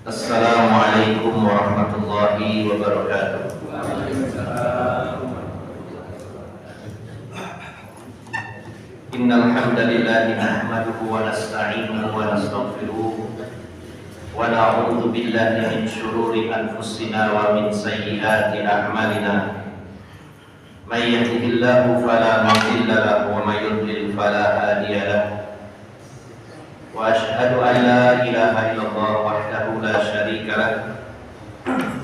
Assalamualaikum warahmatullahi wabarakatuh. Innal hamdalillah nahmaduhu wa nasta'inuhu wa nastaghfiruh wa na'udzu billahi min shururi anfusina wa min sayyiati a'malina. May yahdihillahu fala mudilla lahu wa may yudlil fala hadiya lahu. Wa ashhadu an la ilaha illallah wahdahu la syarika lahu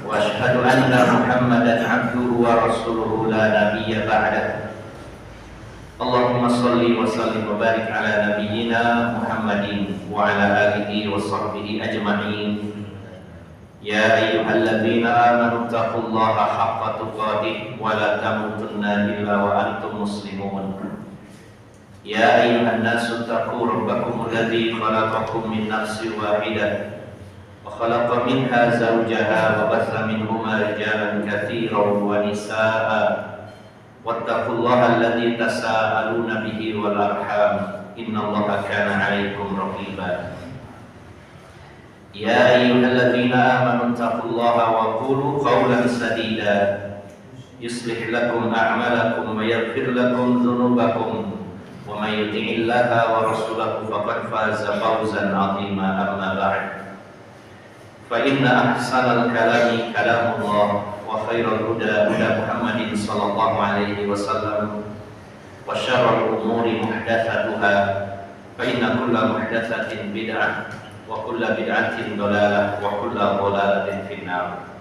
wa ashhadu anna Muhammadan abduhu wa rasuluhu la nabiyya ba'dahu. Allahumma salli wa sallim wa barik ala nabiyyina Muhammadin wa ala alihi wa sahbihi ajma'in. Ya ayyuhalladzina amanu taqullaha haqqa tuqatih wa la tamutunna illa wa antum muslimun. Ya ayyuhan nasu taqu rabbakum alladzi khalaqakum min nafsin wahidah wa khalaqa minha zawjaha wa batha minhuma rijalan katsiran wa nisaa'a. Wattaqullaha alladzi tasaaluna bihi wal arham innallaha kana 'alaikum raqiba. Ya ayyuhalladzina amanu taqullaha wa qulu qawlan sadida yuslih lakum a'malakum wa yaghfir lakum dhunubakum wa may yuti'illaha wa rasulahu faqad faza fawzan 'azima. Amma ba'd. Fa inna ahsanal kalami kalamullah wa khairal huda huda Muhammadin sallallahu alaihi wasallam wa syarrul umuri muhdatsatuha fa inna kulla muhdatsatin bid'ah wa kulla bid'atin dhalalah wa kulla dhalalatin finnar.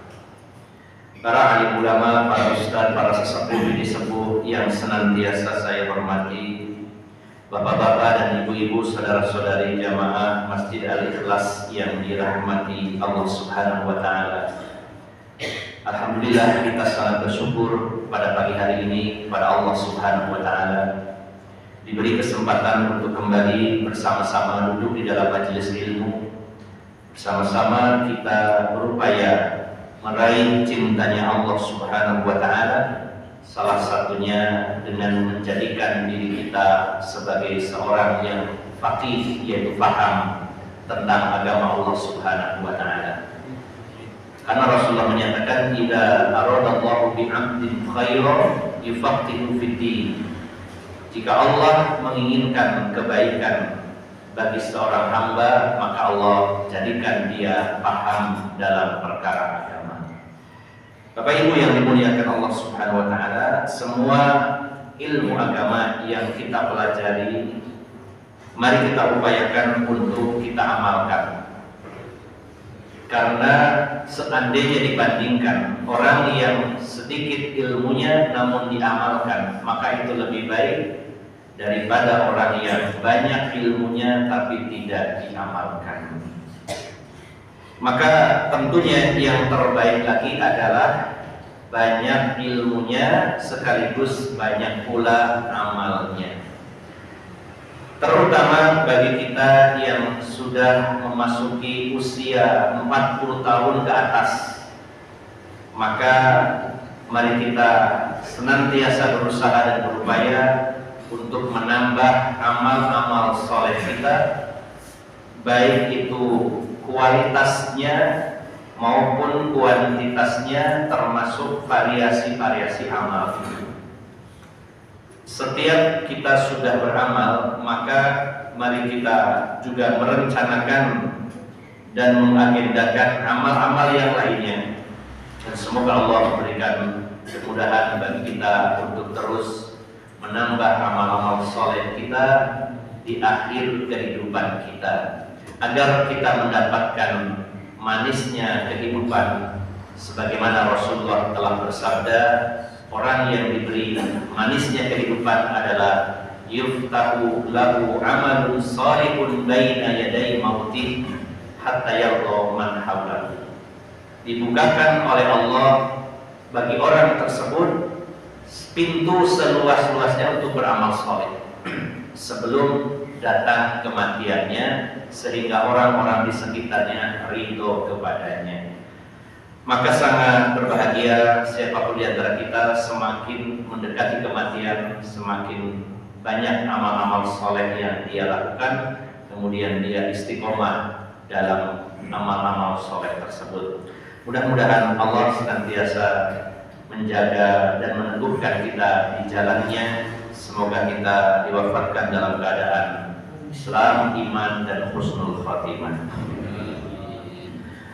Para alim ulama, para ustaz, para sesepuh bini sepuh yang senantiasa saya hormati, bapak-bapak dan ibu-ibu, saudara-saudari jamaah Masjid Al-Ikhlas yang dirahmati Allah Subhanahu wa taala. Alhamdulillah, kita sangat bersyukur pada pagi hari ini pada Allah Subhanahu wa taala diberi kesempatan untuk kembali bersama-sama duduk di dalam majelis ilmu. Bersama-sama kita berupaya meraih cintanya Allah Subhanahu wa taala, salah satunya dengan menjadikan diri kita sebagai seorang yang faqih, yaitu paham tentang agama Allah Subhanahu wa taala. Karena Rasulullah menyatakan, "Idza aradallahu bi'abdin khairan yufaqihu fid-din." Jika Allah menginginkan kebaikan bagi seorang hamba, maka Allah jadikan dia paham dalam perkara agama. Bapak Ibu yang dimuliakan Allah Subhanahu wa taala, semua ilmu agama yang kita pelajari, mari kita upayakan untuk kita amalkan. Karena seandainya dibandingkan orang yang sedikit ilmunya namun diamalkan, maka itu lebih baik daripada orang yang banyak ilmunya tapi tidak diamalkan. Maka tentunya yang terbaik lagi adalah banyak ilmunya sekaligus banyak pula amalnya. Terutama bagi kita yang sudah memasuki usia 40 tahun ke atas, maka mari kita senantiasa berusaha dan berupaya untuk menambah amal-amal soleh kita, baik itu kualitasnya maupun kuantitasnya, termasuk variasi-variasi amal. Setiap kita sudah beramal, maka mari kita juga merencanakan dan mengagendakan amal-amal yang lainnya. Dan semoga Allah memberikan kemudahan bagi kita untuk terus menambah amal-amal soleh kita di akhir kehidupan kita, agar kita mendapatkan manisnya kehidupan, sebagaimana Rasulullah telah bersabda, orang yang diberi manisnya kehidupan adalah yuftahu lahu amalun salihun baina yaday mautih hatta yarda man hawlahu. Dibukakan oleh Allah bagi orang tersebut pintu seluas-luasnya untuk beramal saleh sebelum datang kematiannya, sehingga orang-orang di sekitarnya ridho kepadanya. Maka sangat berbahagia siapapun di antara kita semakin mendekati kematian, semakin banyak amal-amal soleh yang dia lakukan, kemudian dia istiqomah dalam amal-amal soleh tersebut. Mudah-mudahan Allah senantiasa menjaga dan meneguhkan kita di jalannya. Semoga kita diwafatkan dalam keadaan Islam, iman, dan husnul khatimah.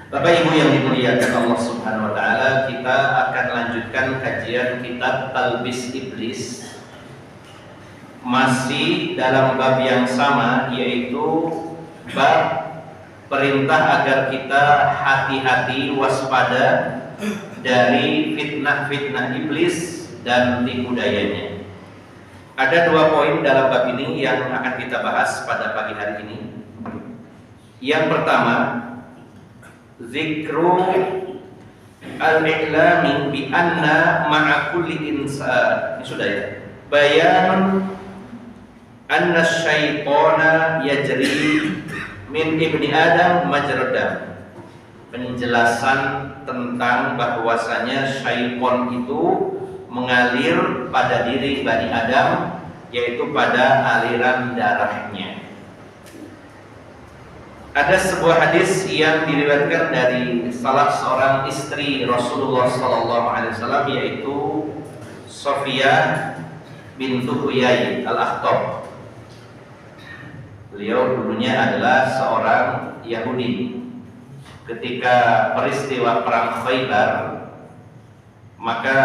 Bapak Ibu yang dimuliakan Allah Subhanahu wa taala, kita akan lanjutkan kajian kitab Talbis Iblis. Masih dalam bab yang sama, yaitu bab perintah agar kita hati-hati, waspada dari fitnah-fitnah iblis dan tipu dayanya. Ada 2 poin dalam bab ini yang akan kita bahas pada pagi hari ini. Yang pertama, zikru al-i'lami bi anna ma'a kulli insan, ini sudah ya, bayan anna syaitana yajri min ibni Adam majradam. Penjelasan tentang bahwasanya syaitan itu mengalir pada diri Bani Adam, yaitu pada aliran darahnya. Ada sebuah hadis yang diriwayatkan dari salah seorang istri Rasulullah SAW, yaitu Sofiyah bintu Huyai al-Akhtab. Beliau dulunya adalah seorang Yahudi. Ketika peristiwa perang Khaybar, maka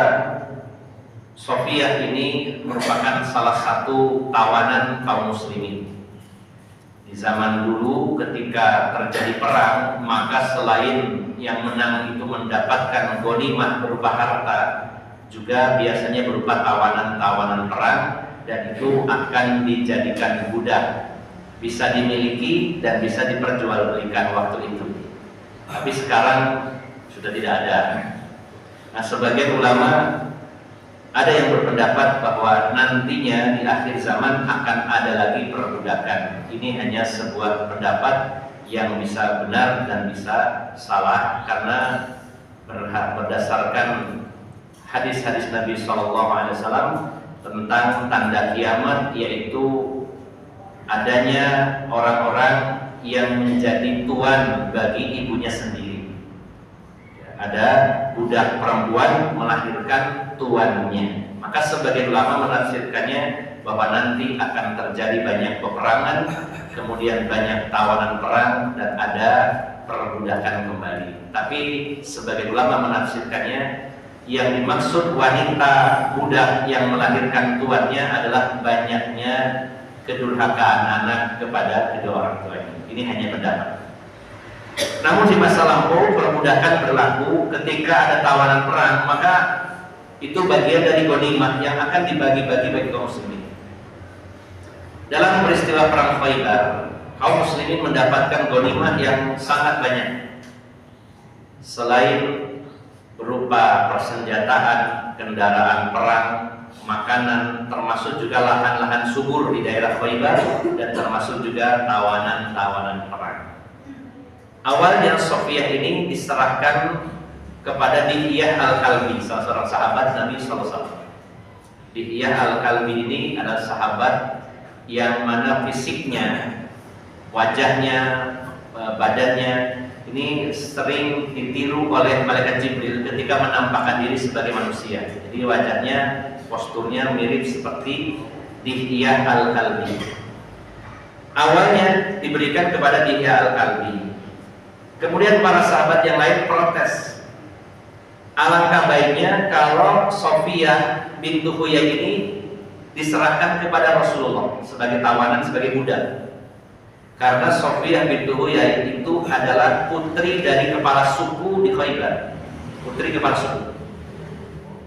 Sofiyah ini merupakan salah satu tawanan kaum muslimin. Di zaman dulu ketika terjadi perang, maka selain yang menang itu mendapatkan ghanimah berupa harta, juga biasanya berupa tawanan-tawanan perang, dan itu akan dijadikan budak, bisa dimiliki dan bisa diperjualbelikan waktu itu. Tapi sekarang sudah tidak ada. Nah, sebagian ulama ada yang berpendapat bahwa nantinya di akhir zaman akan ada lagi perbudakan. Ini hanya sebuah pendapat yang bisa benar dan bisa salah, karena berdasarkan hadis-hadis Nabi SAW tentang tanda kiamat, yaitu adanya orang-orang yang menjadi tuan bagi ibunya sendiri. Ada budak perempuan melahirkan tuannya. Maka sebagian ulama menafsirkannya bahwa nanti akan terjadi banyak peperangan, kemudian banyak tawanan perang, dan ada perbudakan kembali. Tapi sebagian ulama menafsirkannya yang dimaksud wanita budak yang melahirkan tuannya adalah banyaknya kedurhakaan anak kepada kedua orang tuanya. Ini hanya pendapat. Namun di masa lampau perbudakan berlaku ketika ada tawanan perang, maka itu bagian dari ghanimah yang akan dibagi-bagi bagi kaum muslimin. Dalam peristiwa perang Khaybar, kaum muslimin mendapatkan ghanimah yang sangat banyak. Selain berupa persenjataan, kendaraan perang, makanan, termasuk juga lahan-lahan subur di daerah Khaybar, dan termasuk juga tawanan-tawanan perang. Awalnya Sofiyah ini diserahkan kepada Dihyah al-Kalbi, salah seorang sahabat Nabi SAW. Dihyah al-Kalbi ini adalah sahabat yang mana fisiknya, wajahnya, badannya ini sering ditiru oleh malaikat Jibril ketika menampakkan diri sebagai manusia. Jadi wajahnya, posturnya mirip seperti Dihyah al-Kalbi. Awalnya diberikan kepada Dihyah al-Kalbi. Kemudian para sahabat yang lain protes. Alangkah baiknya kalau Sofiyah bintu Huyai ini diserahkan kepada Rasulullah sebagai tawanan, sebagai budak. Karena Sofiyah bintu Huyai itu adalah putri dari kepala suku di Khaybar, putri kepala suku,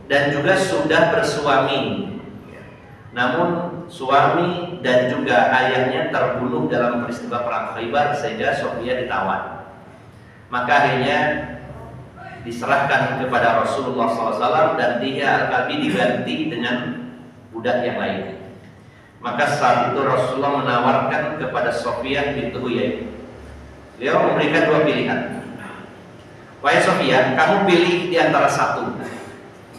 dan juga sudah bersuami. Namun suami dan juga ayahnya terbunuh dalam peristiwa perang Khaybar, sehingga Sofiyah ditawan. Maka akhirnya diserahkan kepada Rasulullah SAW, dan Dihyah al-Kalbi diganti dengan budak yang lain. Maka saat itu Rasulullah menawarkan kepada Sofiyah bintu Huyai. Beliau memberikan 2 pilihan. Wahai Sofiyah, kamu pilih di antara satu.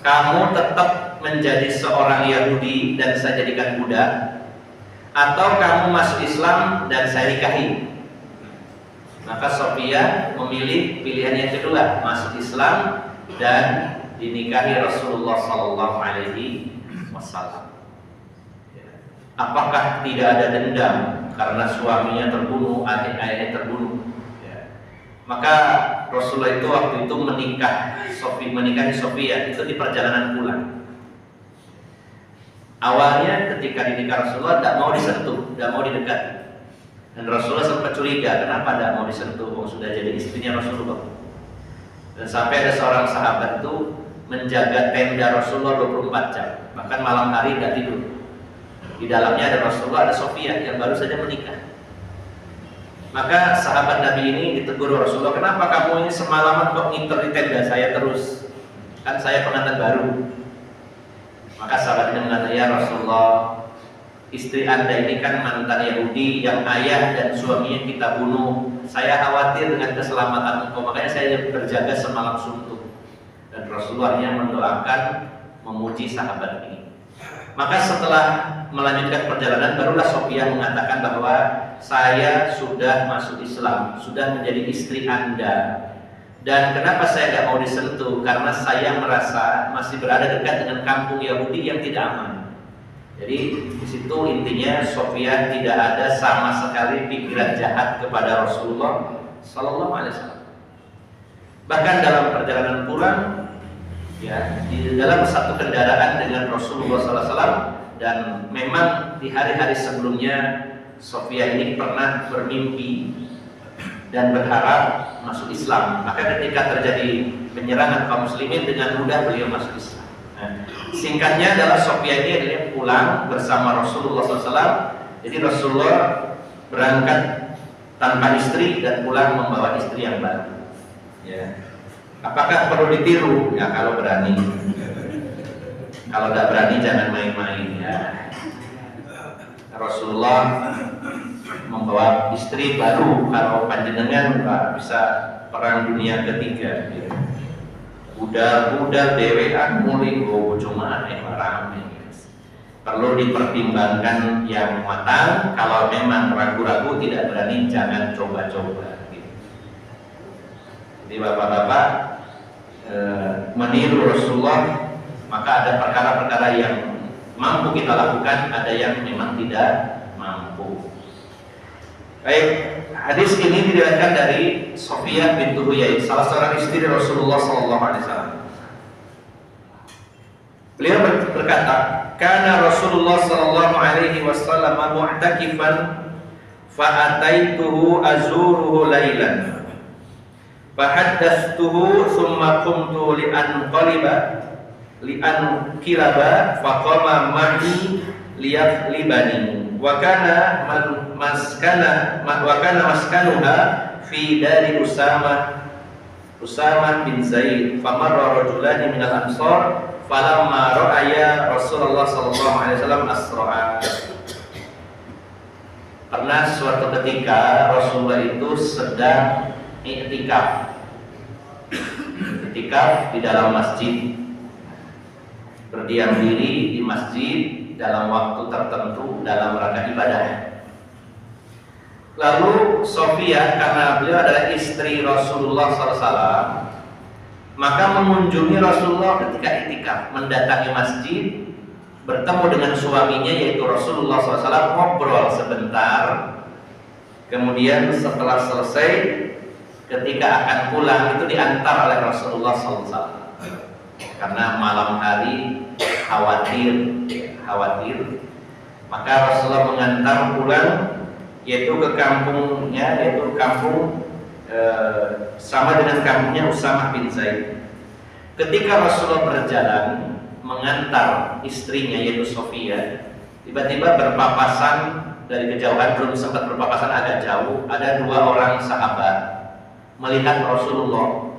Kamu tetap menjadi seorang Yahudi dan saya jadikan budak, atau kamu masuk Islam dan saya nikahi. Maka Sofia memilih pilihan yang kedua, masuk Islam dan dinikahi Rasulullah Sallallahu Alaihi Wasallam. Apakah tidak ada dendam karena suaminya terbunuh, adik-adiknya terbunuh? Maka Rasulullah itu waktu itu menikahi Sofia itu di perjalanan pulang. Awalnya ketika dinikah Rasulullah tidak mau disentuh, tidak mau didekati. Dan Rasulullah sempat curiga, kenapa tidak mau disentuh? Sudah jadi istrinya Rasulullah. Dan sampai ada seorang sahabat itu menjaga tenda Rasulullah 24 jam, bahkan malam hari tidak tidur. Di dalamnya ada Rasulullah, ada Sofia yang baru saja menikah. Maka sahabat Nabi ini ditegur Rasulullah, kenapa kamu ini semalaman kok nginter di tenda saya terus? Kan saya pengantin baru. Maka sahabat ini mengatakan, ya Rasulullah, istri anda ini kan mantan Yahudi yang ayah dan suaminya kita bunuh. Saya khawatir dengan keselamatan engkau, makanya saya berjaga semalam suntuk. Dan Rasulullah yang mendoakan, memuji sahabat ini. Maka setelah melanjutkan perjalanan, barulah Sofia mengatakan bahwa saya sudah masuk Islam, sudah menjadi istri anda. Dan kenapa saya tidak mau disentuh? Karena saya merasa masih berada dekat dengan kampung Yahudi yang tidak aman. Jadi di situ intinya Sofia tidak ada sama sekali pikiran jahat kepada Rasulullah Sallallahu Alaihi Wasallam. Bahkan dalam perjalanan pulang, ya, di dalam satu kendaraan dengan Rasulullah Sallallahu Alaihi Wasallam, dan memang di hari-hari sebelumnya Sofia ini pernah bermimpi dan berharap masuk Islam. Maka ketika terjadi penyerangan kaum muslimin, dengan mudah beliau masuk Islam. Nah, singkatnya adalah Sofia ini adalah pulang bersama Rasulullah SAW. Jadi Rasulullah berangkat tanpa istri dan pulang membawa istri yang baru. Ya. Apakah perlu ditiru? Ya kalau berani. Kalau tidak berani jangan main-main. Ya. Rasulullah membawa istri baru. Kalau panjenengan bisa perang dunia ketiga. Ya. Budal-budal dewean mulai bojo maneh rame. Perlu dipertimbangkan yang matang. Kalau memang ragu-ragu tidak berani, jangan coba-coba. Jadi bapak-bapak meniru Rasulullah, maka ada perkara-perkara yang mampu kita lakukan, ada yang memang tidak mampu. Baik, hadis ini diriwayatkan dari Sofia bintu Huyai, salah seorang istri Rasulullah SAW. Beliau berkata, "Kana Rasulullah SAW mu'takifan, fa'ataituhu azuruhu lailan, fahaddathtuhu thumma qumtu li'anqilaba faqama ma'i liyaqlibani wa kana maskanuha fi dari Usamah bin Zaid, famarra rajulani minal ansar falamma ra'aya Rasulullah sallallahu alaihi wasallam asra'a." Karena suatu ketika Rasulullah itu sedang i'tikaf di dalam masjid, berdiam diri di masjid dalam waktu tertentu dalam rangka ibadah. Lalu Sofia, karena beliau adalah istri Rasulullah SAW, maka mengunjungi Rasulullah ketika i'tikaf, mendatangi masjid, bertemu dengan suaminya yaitu Rasulullah SAW, ngobrol sebentar. Kemudian setelah selesai, ketika akan pulang itu diantar oleh Rasulullah SAW. Karena malam hari khawatir, maka Rasulullah mengantar pulang, yaitu ke kampungnya, yaitu kampung sama dengan kampungnya Usamah bin Zaid. Ketika Rasulullah berjalan mengantar istrinya yaitu Sofia, tiba-tiba berpapasan dari kejauhan, belum sempat berpapasan agak jauh, ada dua orang sahabat melihat Rasulullah,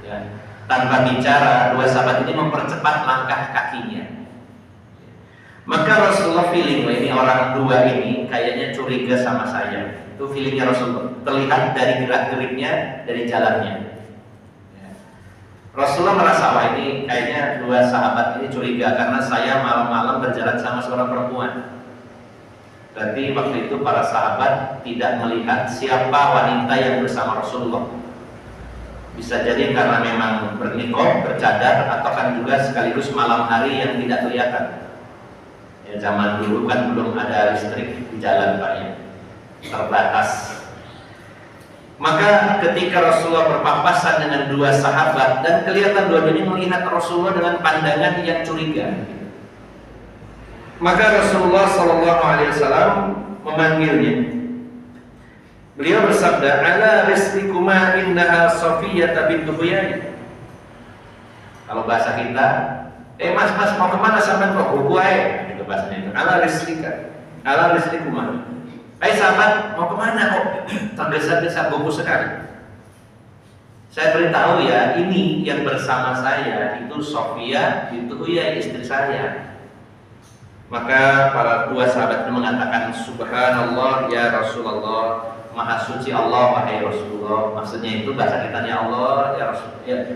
ya, tanpa bicara, dua sahabat ini mempercepat langkah kakinya. Maka Rasulullah feeling, ini orang dua ini kayaknya curiga sama saya. Itu feelingnya Rasulullah, terlihat dari gerak-geriknya, dari jalannya. Rasulullah merasa, wah ini kayaknya dua sahabat ini curiga karena saya malam-malam berjalan sama seorang perempuan. Berarti waktu itu para sahabat tidak melihat siapa wanita yang bersama Rasulullah. Bisa jadi karena memang berniqab, bercadar, atau kan juga sekaligus malam hari yang tidak kelihatan. Ya, zaman dulu kan belum ada listrik di jalan Pak ya, terbatas. Maka ketika Rasulullah berpapasan dengan dua sahabat dan kelihatan dua-duanya melihat Rasulullah dengan pandangan yang curiga, maka Rasulullah SAW memanggilnya. Beliau bersabda, "Ala rislikuma innaha Safiyah bintu Huyai." Kalau bahasa kita, mas mau kemana sampai kok bukuai? Itu bahasanya itu. Ala rislika, ala rislikuma. Sahabat, mau kemana kok? Tergesa-gesa buku sekali. Saya beritahu ya, ini yang bersama saya itu Safiyah bintu Huyai, istri saya. Maka para dua sahabat itu mengatakan, "Subhanallah ya Rasulullah, Maha suci Allah wahai Rasulullah." Maksudnya itu bahasa kitanya, Allah ya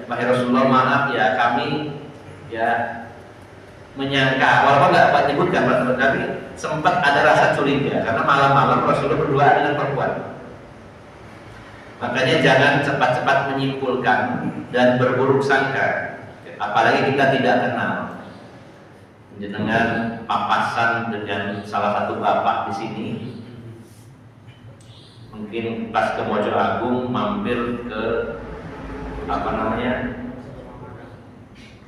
wahai Rasulullah, maaf ya kami ya menyangka, walaupun nggak menyebutkan, tapi sempat ada rasa curiga karena malam-malam Rasulullah berdua dengan perempuan. Makanya jangan cepat-cepat menyimpulkan dan berburuk sangka, apalagi kita tidak kenal. Dengan papasan dengan salah satu bapak di sini, mungkin pas ke Mojo Agung mampir ke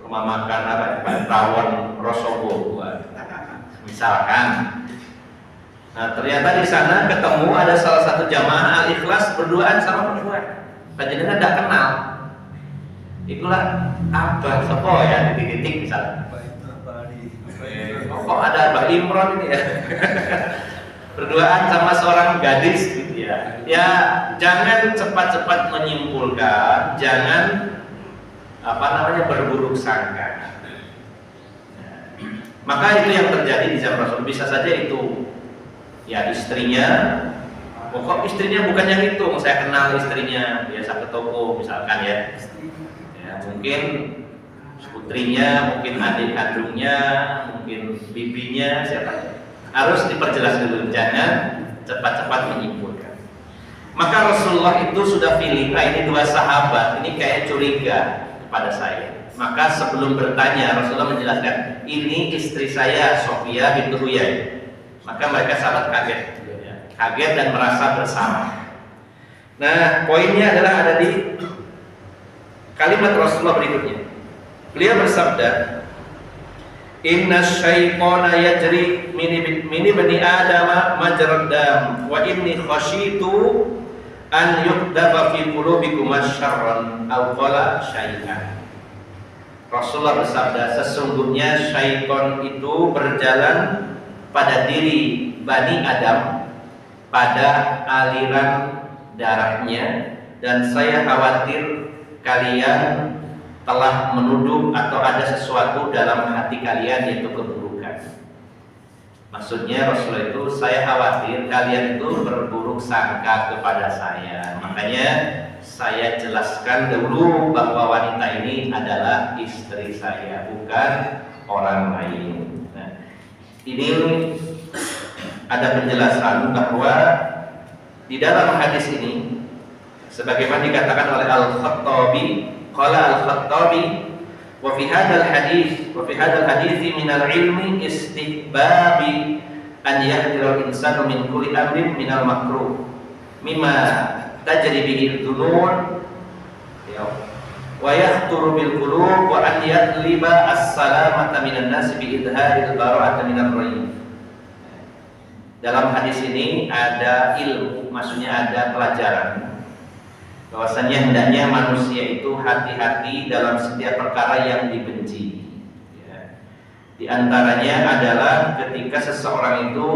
rumah makan Rawon Rosobo misalkan. Nah ternyata di sana ketemu ada salah satu jamaah Al-Ikhlas berduaan sama perempuan, panjenengan tidak kenal. Itulah apa sopo ya, titik-titik misalnya. Kok ada Mbak Imron ini ya? Berduaan sama seorang gadis gitu ya. Ya jangan cepat-cepat menyimpulkan, jangan berburuk sangka. Maka itu yang terjadi di zaman Rasul. Bisa saja itu ya istrinya, kok istrinya bukan yang itu, saya kenal istrinya, biasa ke toko misalkan ya. Ya mungkin putrinya, mungkin adik kandungnya, mungkin bibinya, siapa. Harus diperjelas dulu, jangan cepat-cepat menyimpulkan. Maka Rasulullah itu sudah feeling, ini dua sahabat ini kayak curiga kepada saya. Maka sebelum bertanya, Rasulullah menjelaskan, ini istri saya Safiyah bintu Huyai. Maka mereka sahabat kaget dan merasa bersalah. Nah, poinnya adalah ada di kalimat Rasulullah berikutnya. Beliau bersabda, "Inna syaitana yajri mini bani Adam majrad dam wa inni khashitu an yuqdaba fi qulubikum syarran aw qala syai'an." Rasulullah bersabda, sesungguhnya syaitan itu berjalan pada diri Bani Adam, pada aliran darahnya, dan saya khawatir kalian telah menuduh atau ada sesuatu dalam hati kalian yaitu keburukan. Maksudnya Rasulullah itu, saya khawatir kalian itu berburuk sangka kepada saya. Makanya saya jelaskan dulu bahwa wanita ini adalah istri saya, bukan orang lain. Nah, ini ada penjelasan bahwa di dalam hadis ini, sebagaimana dikatakan oleh Al-Khattabi, qala Al-Khattabi, wa fi hadzal hadits min al-ilmi istihbabi an yahdira al-insanu min kulli amrin min al-makruh mimma tajri bihi al-dhunun wa yahturu bil qulub wa an yatliba as-salamata minan nas bi idhari al-bara'ati min ar-rayy. Dalam hadis ini ada ilmu, maksudnya ada pelajaran bahwasanya hendaknya manusia itu hati-hati dalam setiap perkara yang dibenci. Ya. Di antaranya adalah ketika seseorang itu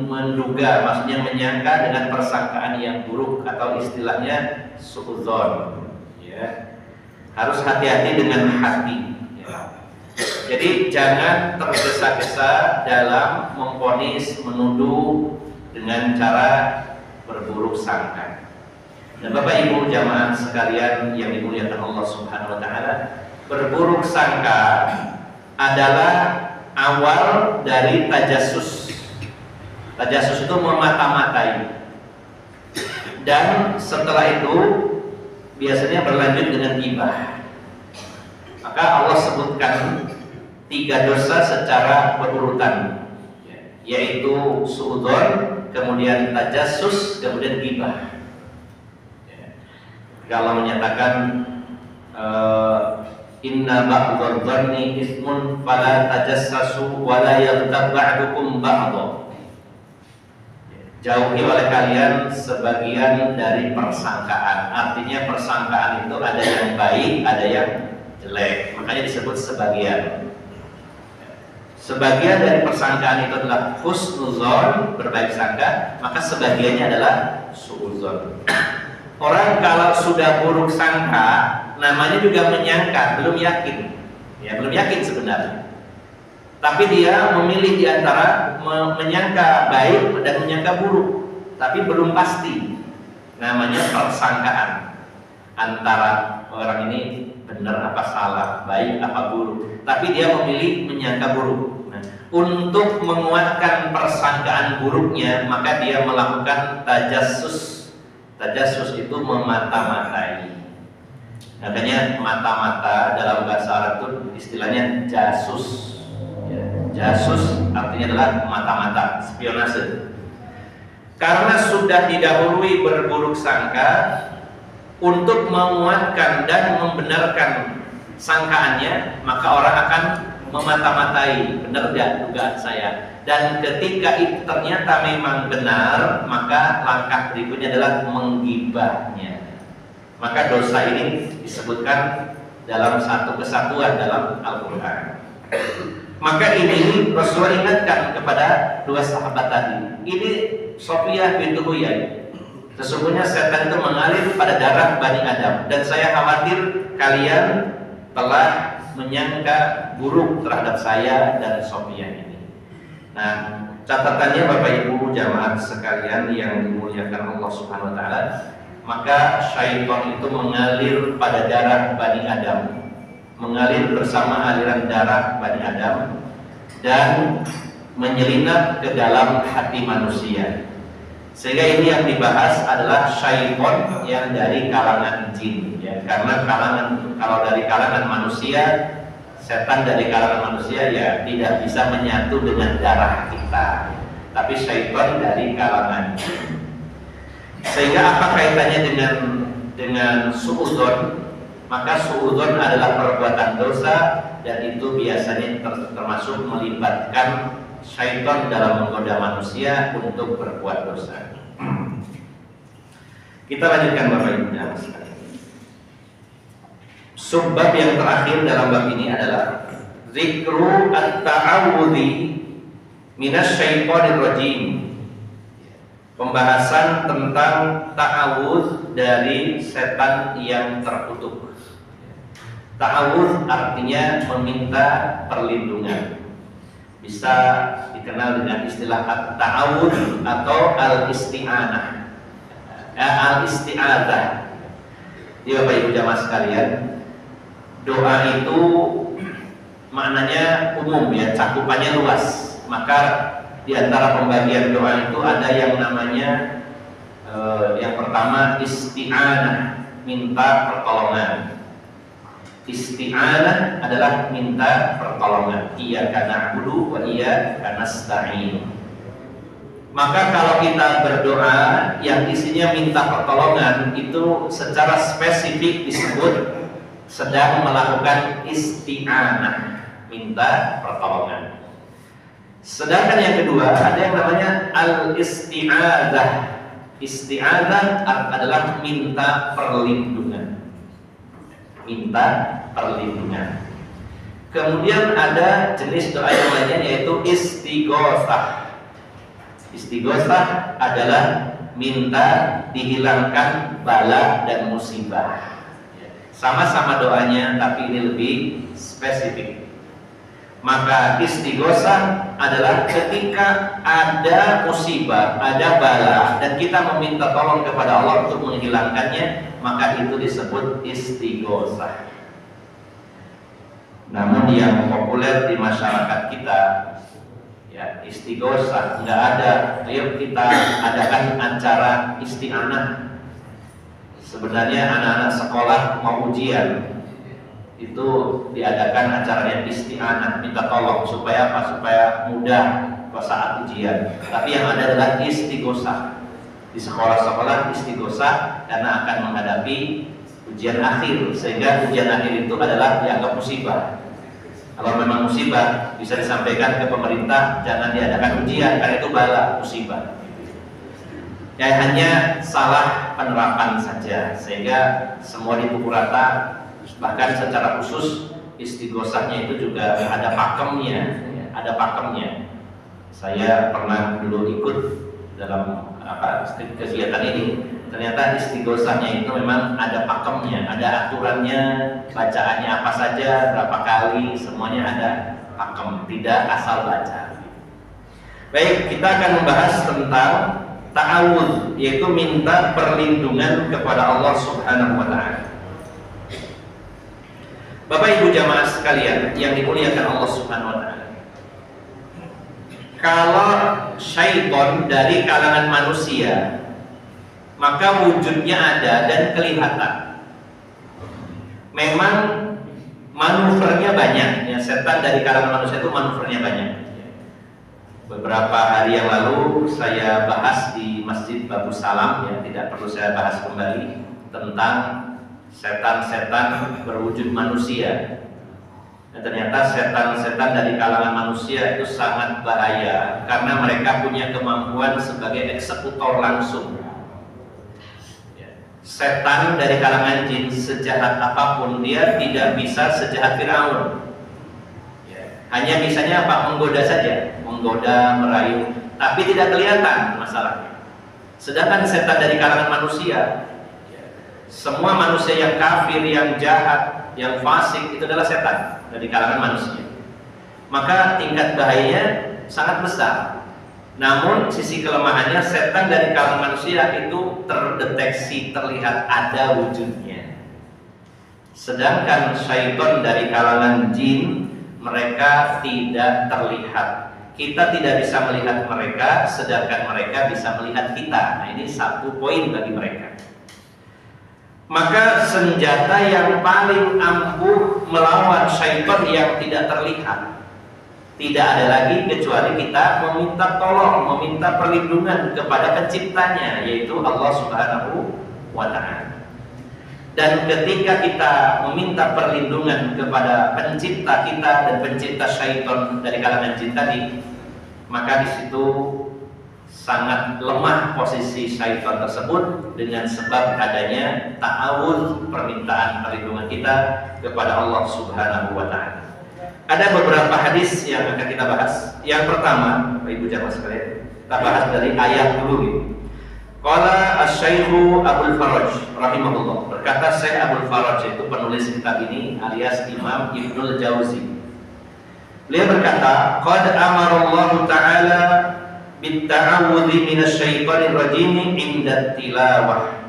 menduga, maksudnya menyangka dengan persangkaan yang buruk atau istilahnya suudzon. Ya. Harus hati-hati dengan hati. Ya. Jadi jangan tergesa-gesa dalam memvonis, menuduh dengan cara berburuk sangka. Dan Bapak Ibu jamaah sekalian yang dimuliakan Allah Subhanahu wa taala, berburuk sangka adalah awal dari tajassus. Tajassus itu memata-matai. Dan setelah itu biasanya berlanjut dengan ghibah. Maka Allah sebutkan 3 dosa secara berurutan, yaitu suudzon, kemudian tajassus, kemudian ghibah. Allah menyatakan inna ba'dadh dhanni ismun fala tajassasu wa la yaghtab ba'dukum ba'dha. Jauhi oleh kalian sebagian dari persangkaan. Artinya persangkaan itu ada yang baik, ada yang jelek. Makanya disebut sebagian. Sebagian dari persangkaan itu adalah husnuzon, berbaik sangka, maka sebagiannya adalah suudzon. Orang kalau sudah buruk sangka, namanya juga menyangka, belum yakin. Ya, belum yakin sebenarnya. Tapi dia memilih di antara menyangka baik dan menyangka buruk, tapi belum pasti. Namanya persangkaan. Antara orang ini benar apa salah, baik apa buruk. Tapi dia memilih menyangka buruk. Nah, untuk menguatkan persangkaan buruknya, maka dia melakukan tajassus. Tajassus itu memata-matai. Makanya mata-mata dalam bahasa Arab itu istilahnya jasus. Jasus artinya adalah mata-mata, spionase. Karena sudah didahului berburuk sangka, untuk menguatkan dan membenarkan sangkaannya, maka orang akan memata-matai, benar tidak dugaan saya. Dan ketika itu ternyata memang benar, maka langkah berikutnya adalah menggibahnya. Maka dosa ini disebutkan dalam satu kesatuan dalam Al-Quran. Maka ini Rasulullah ingatkan kepada 2 sahabat tadi. Ini Sofiyah bintu Huyai. Sesungguhnya setan itu mengalir pada darah Bani Adam, dan saya khawatir kalian telah menyangka buruk terhadap saya dan Sofiyah ini. Nah, catatannya Bapak Ibu jamaah sekalian yang dimuliakan Allah Subhanahu wa taala, maka syaitan itu mengalir pada darah Bani Adam, mengalir bersama aliran darah Bani Adam dan menyelinap ke dalam hati manusia. Sehingga ini yang dibahas adalah syaitan yang dari kalangan jin, ya. Karena kalau dari kalangan manusia, setan dari kalangan manusia ya tidak bisa menyatu dengan darah kita. Tapi syaitan dari kalangan jin. Sehingga apa kaitannya dengan suudzon? Maka suudzon adalah perbuatan dosa, dan itu biasanya termasuk melibatkan syaitan dalam menggoda manusia untuk berbuat dosa. Kita lanjutkan Bapak Ibu dan sekalian. Subbab yang terakhir dalam bab ini adalah zikru at-ta'awudzi minasyaitonir rajim. Pembahasan tentang ta'awudz dari setan yang terkutuk. Ta'awudz artinya meminta perlindungan. Bisa dikenal dengan istilah at-ta'awudz atau al-isti'anah. Al-isti'adzah. Jadi Bapak Ibu jamaah sekalian, doa itu maknanya umum ya, cakupannya luas. Maka di antara pembagian doa itu ada yang namanya yang pertama isti'anah, minta pertolongan. Isti'anah adalah minta pertolongan. Iyyaka na'budu wa iyyaka nasta'in. Maka kalau kita berdoa yang isinya minta pertolongan, itu secara spesifik disebut sedang melakukan isti'anah, minta pertolongan. Sedangkan yang kedua ada yang namanya al-isti'adzah. Isti'adzah adalah minta perlindungan. Minta perlindungan. Kemudian ada jenis doa yang lainnya yaitu istighosah. Istighosah adalah minta dihilangkan bala dan musibah. Sama-sama doanya, tapi ini lebih spesifik. Maka istighosah adalah ketika ada musibah, ada bala, dan kita meminta tolong kepada Allah untuk menghilangkannya, maka itu disebut istighosah. Namun yang populer di masyarakat kita Ya, istighosah nggak ada. Ayo kita adakan acara isti'anah. Sebenarnya anak-anak sekolah mau ujian itu diadakan acaranya isti'anah, minta tolong supaya apa? Supaya mudah saat ujian. Tapi yang ada adalah istighosah. Di sekolah-sekolah istighosah karena akan menghadapi ujian akhir, sehingga ujian akhir itu adalah dianggap musibah. Kalau memang musibah bisa disampaikan ke pemerintah, jangan diadakan ujian karena itu bala, musibah. Ya hanya salah penerapan saja, sehingga semua dipukul rata. Bahkan secara khusus istighosahnya itu juga ada pakemnya, ya, ada pakemnya. Saya pernah dulu ikut dalam kegiatan ini. Ternyata istighosahnya itu memang ada pakemnya, ada aturannya, bacaannya apa saja, berapa kali, semuanya ada pakem, tidak asal baca. Baik, kita akan membahas tentang ta'awudz, yaitu minta perlindungan kepada Allah Subhanahu wa taala. Bapak Ibu jamaah sekalian yang dimuliakan Allah Subhanahu wa taala. Kalau syaitan dari kalangan manusia, maka wujudnya ada dan kelihatan. Memang manuvernya banyak, ya, setan dari kalangan manusia itu manuvernya banyak. Beberapa hari yang lalu saya bahas di Masjid Babu Salam, ya, tidak perlu saya bahas kembali tentang setan-setan berwujud manusia. Dan ternyata setan-setan dari kalangan manusia itu sangat bahaya karena mereka punya kemampuan sebagai eksekutor langsung. Setan dari kalangan jin sejahat apapun dia tidak bisa sejahat Firaun. Hanya bisanya apa? Menggoda saja, menggoda, merayu, tapi tidak kelihatan masalahnya. Sedangkan setan dari kalangan manusia, semua manusia yang kafir, yang jahat, yang fasik itu adalah setan dari kalangan manusia. Maka tingkat bahayanya sangat besar. Namun sisi kelemahannya setan dari kalangan manusia itu terdeteksi, terlihat ada wujudnya. Sedangkan syaitan dari kalangan jin mereka tidak terlihat. Kita tidak bisa melihat mereka, sedangkan mereka bisa melihat kita. Nah ini satu poin bagi mereka. Maka senjata yang paling ampuh melawan syaitan yang tidak terlihat tidak ada lagi kecuali kita meminta tolong, meminta perlindungan kepada penciptanya, yaitu Allah Subhanahu wa ta'ala. Dan ketika kita meminta perlindungan kepada pencipta kita dan pencipta syaitan dari kalangan jin tadi, maka di situ sangat lemah posisi syaitan tersebut dengan sebab adanya ta'awudz, permintaan perlindungan kita kepada Allah Subhanahu wa ta'ala. Ada beberapa hadis yang akan kita bahas. Yang pertama, Bapak Ibu jamaah sekalian, kita bahas dari ayat dulu gitu. Qala asy-syaikhu Abdul Faraj rahimahullah. Berkata Syekh Abdul Faraj, itu penulis kitab ini alias Imam Ibnul Jauzi. Beliau berkata, qad amarallahu ta'ala bit-ta'awudzi minasyaitonir rajim 'inda tilawah.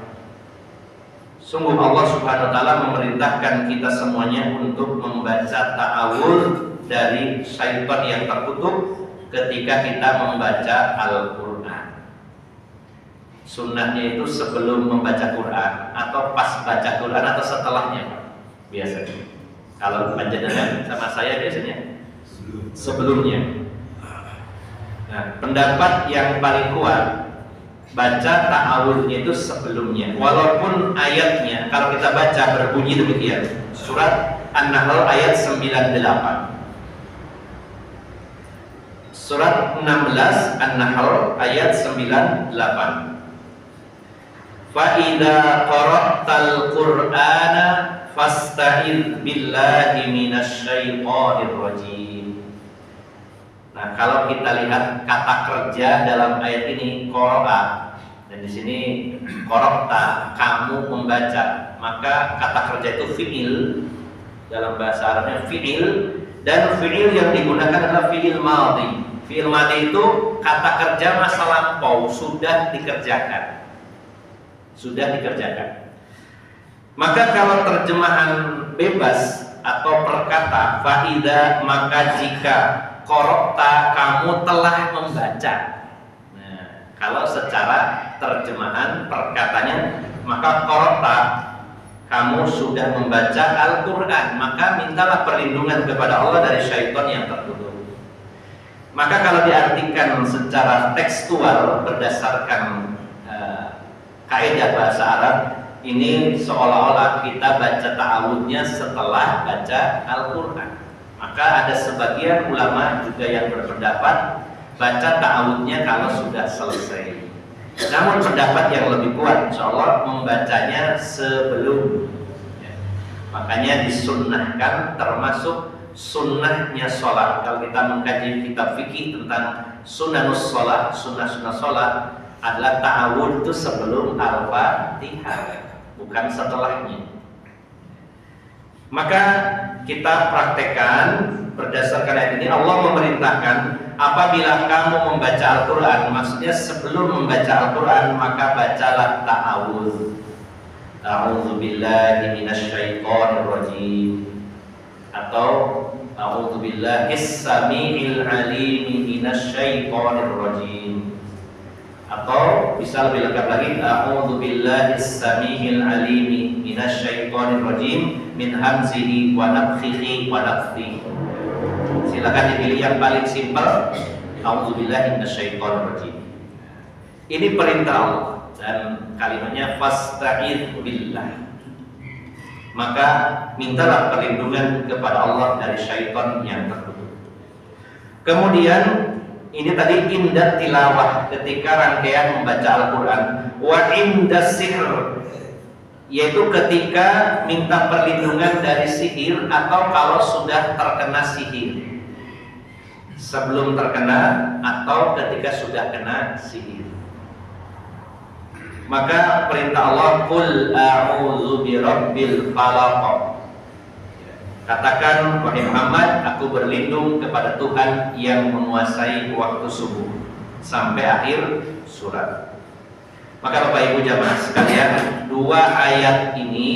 Sungguh Allah Subhanahu wa taala memerintahkan kita semuanya untuk membaca ta'awudz dari syaitan yang terkutuk ketika kita membaca Al-Qur'an. Sunnahnya itu sebelum membaca Quran atau pas baca Quran atau setelahnya, biasanya. Kalau panjenengan sama saya biasanya sebelumnya. Nah, pendapat yang paling kuat baca ta'awudznya itu sebelumnya, walaupun ayatnya kalau kita baca berbunyi demikian. Surat An-Nahl ayat 98. Surat 16 An-Nahl ayat 98. Fa idza qara'tal Qur'ana fasta'idz billahi minasy syaithanir rajim. Nah, kalau kita lihat kata kerja dalam ayat ini qara'a, dan di sini qara'ta, kamu membaca, maka kata kerja itu fi'il, dalam bahasa Arabnya fi'il, dan fi'il yang digunakan adalah fi'il madhi. Fi'il madhi itu kata kerja masa lampau, sudah dikerjakan. Sudah dikerjakan. Maka kalau terjemahan bebas atau perkata, faida, maka jika Qara'ta, kamu telah membaca. Nah, kalau secara terjemahan perkataannya, maka qara'ta, kamu sudah membaca Al-Quran, maka mintalah perlindungan kepada Allah dari syaitan yang tertutup. Maka kalau diartikan secara tekstual berdasarkan kaidah bahasa Arab, ini seolah-olah kita baca ta'awudnya setelah baca Al-Quran. Maka ada sebagian ulama juga yang berpendapat baca ta'awudnya kalau sudah selesai. Namun pendapat yang lebih kuat insyaallah membacanya sebelum. Makanya disunnahkan, termasuk sunnahnya sholat. Kalau kita mengkaji kitab fikih tentang sunanus sholat, sunnah-sunnah sholat adalah ta'awud itu sebelum Al-Fatihah, bukan setelahnya. Maka kita praktekkan berdasarkan ayat ini. Allah memerintahkan apabila kamu membaca Al-Quran, maksudnya sebelum membaca Al-Quran, maka bacalah ta'awud. A'udzu billahi minasyaitonir rajim, atau a'udzu billahis samiil alim minasyaitonir rajim, atau bisa lebih lengkap lagi, a'udzu billahis samiil alim minasyaitonir rajim min hamzihi wa nafthihi wa nafthihi. Silakan dipilih yang paling simpel, a'udzu billahi minasyaitonir rajim. Ini perintah Allah dan kalimatnya fasta'idz billah. Maka mintalah perlindungan kepada Allah dari syaitan yang tertutup. Kemudian ini tadi indah tilawah, ketika rangkaian membaca Al-Quran. Wa indas sihr, yaitu ketika minta perlindungan dari sihir atau kalau sudah terkena sihir. Sebelum terkena atau ketika sudah kena sihir. Maka perintah Allah, qul a'udzu birabbil falaq. Katakan, wahai Muhammad, aku berlindung kepada Tuhan yang menguasai waktu subuh, sampai akhir surat. Maka Bapak Ibu jamaah sekalian, dua ayat ini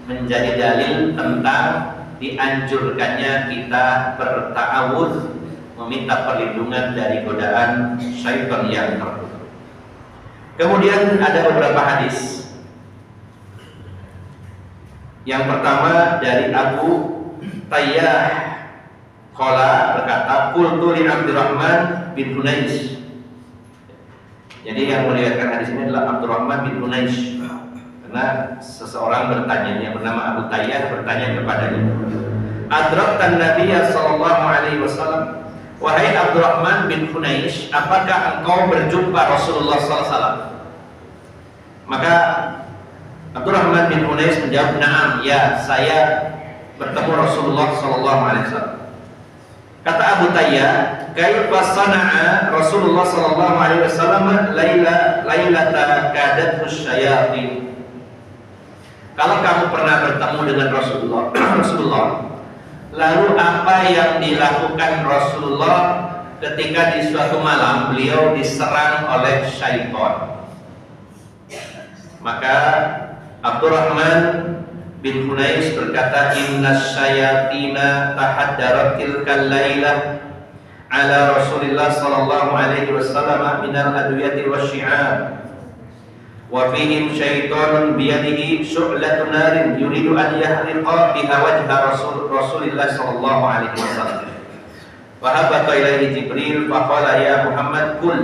menjadi dalil tentang dianjurkannya kita berta'awudz, meminta perlindungan dari godaan syaitan yang tertutup. Kemudian ada beberapa hadis. Yang pertama dari Abu Tayyah qala, berkata, qultu li Abdurrahman bin Hunais. Jadi yang meriwayatkan hadis ini adalah Abdurrahman bin Hunais. Karena seseorang bertanya, yang bernama Abu Tayyah bertanya kepadanya, adraktan Nabiyya sallallahu alaihi wasallam, wahai Abdurrahman bin Hunais, apakah engkau berjumpa Rasulullah sallallahu alaihi wasallam? Maka Abdurrahman bin Hunais menjawab, na'am, ya, saya bertemu Rasulullah sallallahu alaihi wasallam. Kata Abu Tayyah, kaifa sana'a Rasulullah sallallahu alaihi wasallam lailata kadathu syayatin. Kalau kamu pernah bertemu dengan Rasulullah, lalu apa yang dilakukan Rasulullah ketika di suatu malam beliau diserang oleh syaitan? Maka Abdurrahman bin Hunais berkata, innas syayatina tahaddarat tilkal lailah ala Rasulillah sallallahu alaihi wasallam minal adwiyati wasyi'ab wa fihim syaitanun biyadihi syu'latun narin yuridu an yahriqa biha wajha Rasulillah sallallahu alaihi wasallam. Wa habata ilaihi Jibril faqala ya Muhammad qul.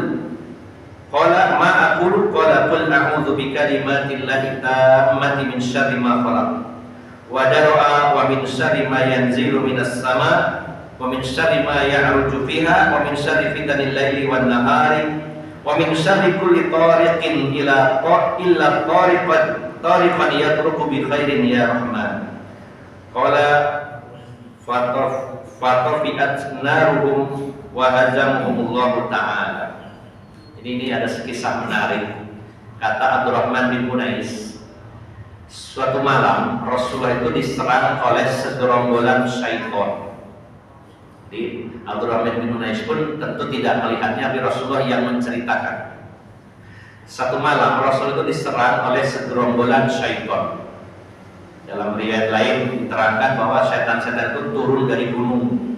Qala ma aqulu, qala qul a'udzu bikalimatillahi tammati min syarri ma khalaq wa daraa wa min syarri ma yanzilu minas sama wa min syarri ma ya'ruju fiha wa min syarri fitanil laili wan nahari wa min syarri kulli tariqin illa tariqan yatruku bi khairin ya Rahman. Qala fatafiat naruhum wa hazamuhumullahu ta'ala. Ini ada kisah menarik. Kata Abdurrahman bin Hunais, suatu malam Rasulullah itu diserang oleh segerombolan syaitan. Jadi Abdurrahman bin Hunais pun tentu tidak melihatnya, tapi Rasulullah yang menceritakan. Satu malam Rasul itu diserang oleh segerombolan syaitan. Dalam riwayat lain diterangkan bahwa syaitan-syaitan itu turun dari gunung.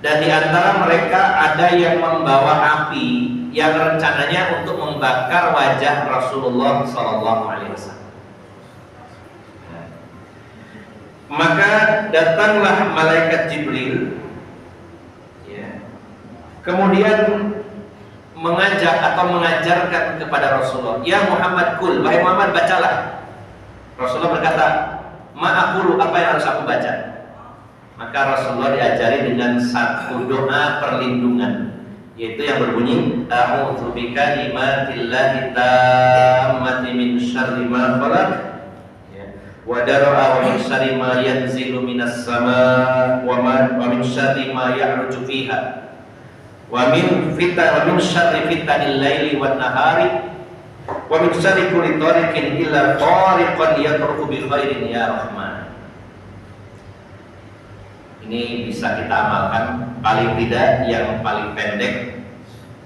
Dan di antara mereka ada yang membawa api yang rencananya untuk membakar wajah Rasulullah SAW. Maka datanglah malaikat Jibril, ya, kemudian mengajak atau mengajarkan kepada Rasulullah, ya Muhammad kul, wahai Muhammad bacalah. Rasulullah berkata, ma'akulu, apa yang harus aku baca? Maka Rasulullah diajari dengan satu doa perlindungan, yaitu yang berbunyi, a'udzu bikalimatillahi tammati min syarri ma khalaq, wa dar'a wa min syarri ma yanzilu minas sama' wa min syarri ma ya'ruju fiha, wa min syarri fitanil laili wan nahari, wa min syarri kulli tariqin illa tariqan yatruku bi khairin ya Rahman. Ini bisa kita amalkan, paling tidak yang paling pendek.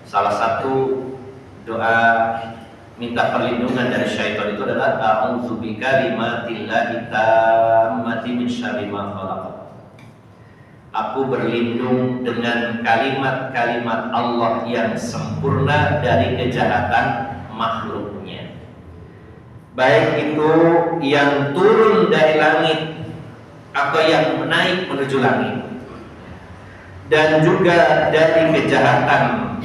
Salah satu doa minta perlindungan dari syaitan itu adalah a'udzu bikalimatillahi tammati min syarri ma khalaq. Aku berlindung dengan kalimat-kalimat Allah yang sempurna dari kejahatan makhluknya, baik itu yang turun dari langit atau yang menaik menuju langit, dan juga dari kejahatan,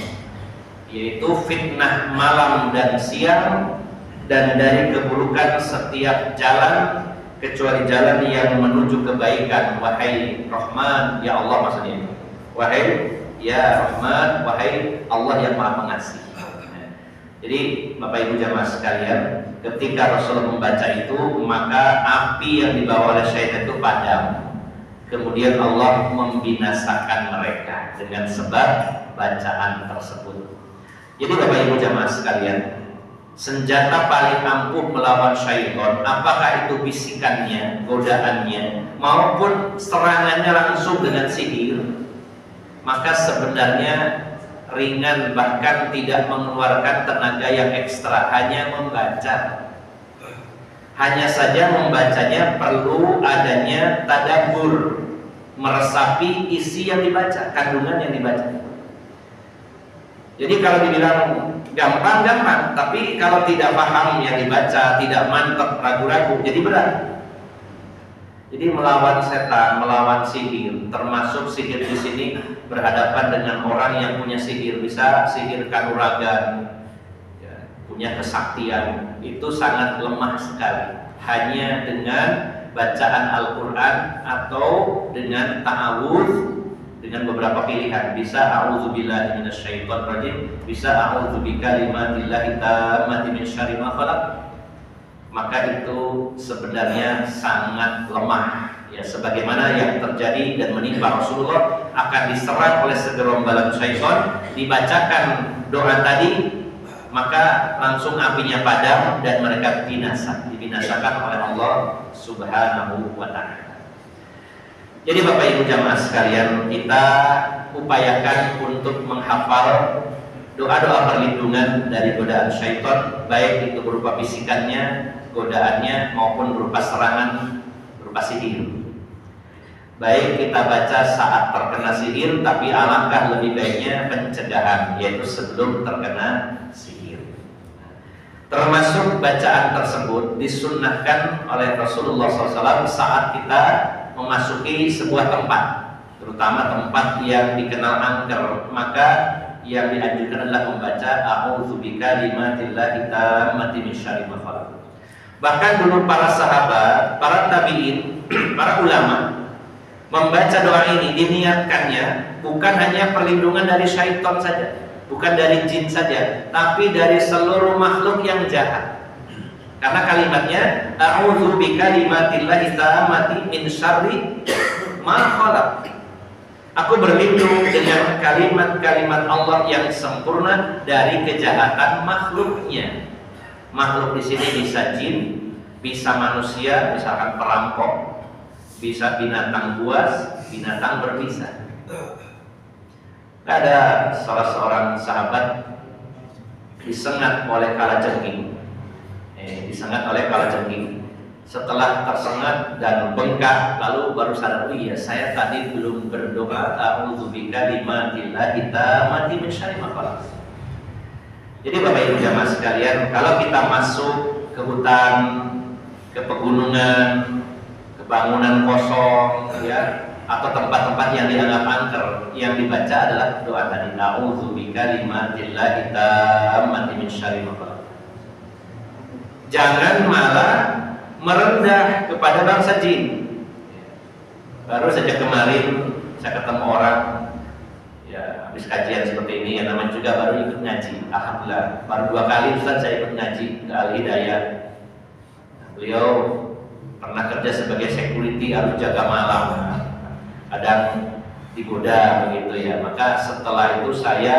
yaitu fitnah malam dan siang, dan dari keburukan setiap jalan kecuali jalan yang menuju kebaikan. Wahai Rahman, ya Allah maksudnya, wahai ya Rahman, wahai Allah yang Maha Pengasih. Jadi Bapak Ibu jamaah sekalian, ketika Rasulullah membaca itu, maka api yang dibawa oleh syaitan itu padam. Kemudian Allah membinasakan mereka dengan sebab bacaan tersebut. Jadi Bapak Ibu jamaah sekalian, senjata paling ampuh melawan syaitan, apakah itu bisikannya, godaannya, maupun serangannya langsung dengan sihir, maka sebenarnya ringan, bahkan tidak mengeluarkan tenaga yang ekstra, hanya membaca. Hanya saja membacanya perlu adanya tadabbur, meresapi isi yang dibaca, kandungan yang dibaca. Jadi kalau dibilang gampang, tapi kalau tidak paham yang dibaca, tidak mantap, ragu-ragu, jadi berat. Jadi melawan setan, melawan sihir, termasuk sihir di sini berhadapan dengan orang yang punya sihir, bisa sihir kanuragan, ya, punya kesaktian, itu sangat lemah sekali. Hanya dengan bacaan Al-Quran atau dengan ta'awudz, dengan beberapa pilihan, bisa a'udzubillahi minasyaitonir rajim, bisa a'udzu bikalimatillahi tammati min syarri ma khalaq. Maka itu sebenarnya sangat lemah, ya, sebagaimana yang terjadi dan menimpa Rasulullah, akan diserang oleh segerombolan syaitan, dibacakan doa tadi, maka langsung apinya padam dan mereka dibinasakan oleh Allah Subhanahu wa ta'ala. Jadi Bapak Ibu jamaah sekalian, kita upayakan untuk menghafal doa-doa perlindungan dari godaan syaitan, baik itu berupa bisikannya, godaannya, maupun berupa serangan, berupa sihir. Baik kita baca saat terkena sihir, tapi alangkah lebih baiknya pencegahan, yaitu sebelum terkena sihir. Termasuk bacaan tersebut disunnahkan oleh Rasulullah SAW saat kita memasuki sebuah tempat, terutama tempat yang dikenal angker, maka yang dianjurkan adalah membaca a'udzu bikalimatillahi tammati min syarri ma khalaq. Bahkan dulu para sahabat, para tabi'in, para ulama membaca doa ini diniatkannya bukan hanya perlindungan dari syaitan saja, bukan dari jin saja, tapi dari seluruh makhluk yang jahat. Karena kalimatnya a'udzu bikalimatillahi tammati min syarri ma khalaq. Aku berlindung dengan kalimat-kalimat Allah yang sempurna dari kejahatan makhluknya. Makhluk di sini bisa jin, bisa manusia, misalkan perampok, bisa binatang buas, binatang berbisa. Ada salah seorang sahabat disengat oleh kalajengking. setelah tersengat dan bengkak, lalu baru sadar, oh iya saya tadi belum berdoa a'udzubika limatillahi tammati min syarri ma khalaq. Jadi Bapak Ibu jamaah sekalian, kalau kita masuk ke hutan, ke pegunungan, ke bangunan kosong, ya, atau tempat-tempat yang dianggap angker, yang dibaca adalah doa tadi, a'udzubika limatillahi tammati min syarri ma khalaq. Jangan malah merendah kepada bangsa jin. Baru saja kemarin saya ketemu orang, ya habis kajian seperti ini, yang namanya juga baru ikut ngaji. Alhamdulillah, baru 2 kali Ustaz saya ikut ngaji ke Al-Hidayah. Beliau pernah kerja sebagai security, harus jaga malam, kadang digoda begitu ya. Maka setelah itu saya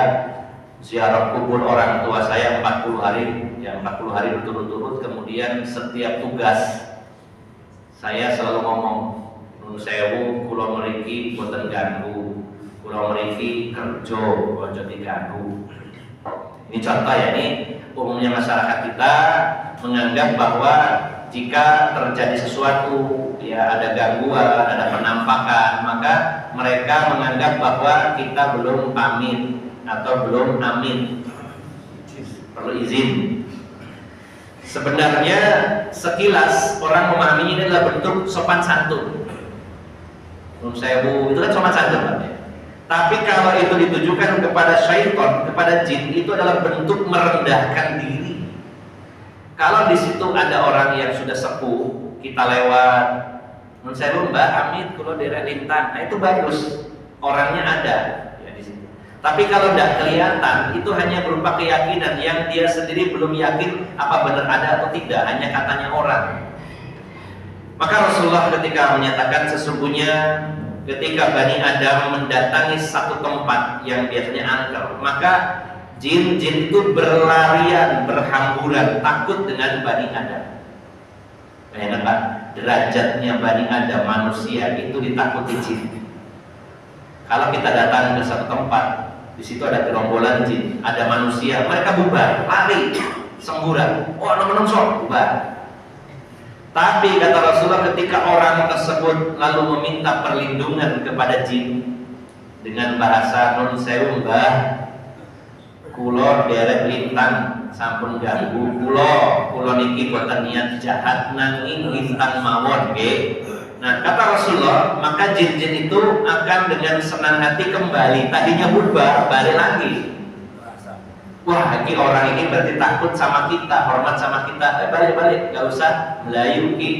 ziarah kubur orang tua saya 40 hari, ya 40 hari berturut-turut. Kemudian setiap tugas saya selalu ngomong, nun sewu kula mriki boten ganggu, kula mriki kerja ojo diganggu. Ini contoh ya, ini umumnya masyarakat kita menganggap bahwa jika terjadi sesuatu, ya ada gangguan, ada penampakan, maka mereka menganggap bahwa kita belum pamit atau belum amin, perlu izin. Sebenarnya sekilas orang memahami ini adalah bentuk sopan santun. Nun sewu itu kan sopan santun, Pak. Tapi kalau itu ditujukan kepada syaitan, kepada jin, itu adalah bentuk merendahkan diri. Kalau di situ ada orang yang sudah sepuh, kita lewat, nun sewu Mbak Amit kulo daerah Lintan, nah itu bagus, orangnya ada. Tapi kalau tidak kelihatan, itu hanya berupa keyakinan yang dia sendiri belum yakin apa benar ada atau tidak, hanya katanya orang. Maka Rasulullah ketika menyatakan sesungguhnya ketika Bani Adam mendatangi satu tempat yang biasanya angker, maka jin-jin itu berlarian, berhamburan, takut dengan Bani Adam. Bayangkan Pak, derajatnya Bani Adam manusia itu ditakuti jin. Kalau kita datang ke satu tempat, di situ ada gerombolan jin, ada manusia, mereka bubar, lari, semburan. Oh, menungsok, bubar. Tapi kata Rasulullah, ketika orang tersebut lalu meminta perlindungan kepada jin dengan bahasa nun sewu Mbah, kulo derek lintang sampun ganggu kulo niki boten niat jahat nanging lintang mawon nggih. Nah, kata Rasulullah, maka jin-jin itu akan dengan senang hati kembali. Tadinya bubar, balik lagi. Wah, ini orang ini berarti takut sama kita, hormat sama kita. Balik-balik, gak usah melayu ki.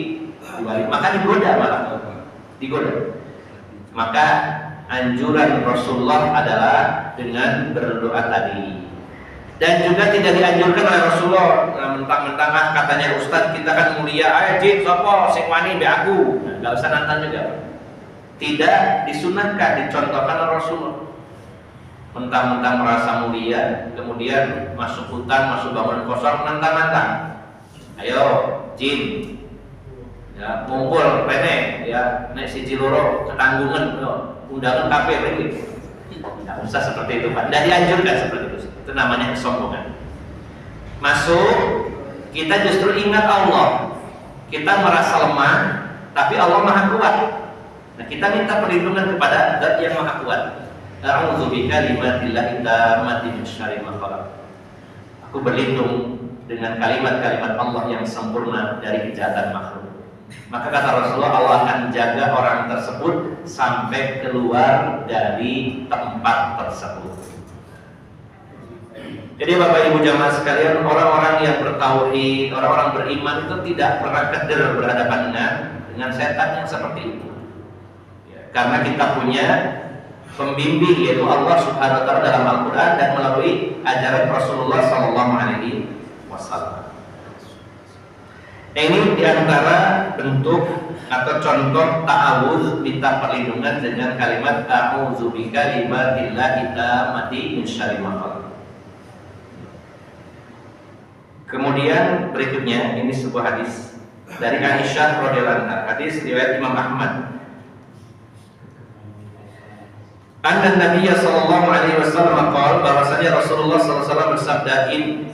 Maka digoda malah, digoda. Maka anjuran Rasulullah adalah dengan berdoa tadi. Dan juga tidak dianjurkan oleh Rasulullah mentang-mentang katanya Ustaz kita kan mulia, ayo jin sopo sing wani be aku. Nah, enggak usah nantang juga. Tidak disunahkan, dicontohkan oleh Rasulullah. Mentang-mentang merasa mulia, kemudian masuk hutan, masuk bangunan kosong, nantang-nantang. Ayo jin, ya ngumpul rene, ya nek siji loro ketanggungan, undangan kabeh iki. Tidak usah seperti itu Pak, tidak dianjurkan seperti itu. Itu namanya kesombongan. Masuk, kita justru ingat Allah. Kita merasa lemah, tapi Allah Maha Kuat. Nah, kita minta perlindungan kepada Zat yang Maha Kuat. A'udzubika limatillahi tammati min syarri ma khalaq. Aku berlindung dengan kalimat-kalimat Allah yang sempurna dari kejahatan makhluk. Maka kata Rasulullah, Allah akan jaga orang tersebut sampai keluar dari tempat tersebut. Jadi Bapak Ibu jamaah sekalian, orang-orang yang bertauhid, orang-orang beriman itu tidak pernah keder berhadapan dengan setan yang seperti itu. Ya, karena kita punya pembimbing yaitu Allah Subhanahu wa taala dalam Al-Qur'an dan melalui ajaran Rasulullah sallallahu alaihi wasallam. Nah, ini diantara bentuk atau contoh ta'awudz, minta perlindungan dengan kalimat a'udzubika limatillahi tammati min syarri ma khalaq. Kemudian berikutnya ini sebuah hadis dari Aisyah radhiyallahu anha, hadis riwayat Imam Ahmad. Anna Nabiya sallallahu alaihi wasallam qala, bahwasanya Rasulullah sallallahu alaihi wasallam bersabda,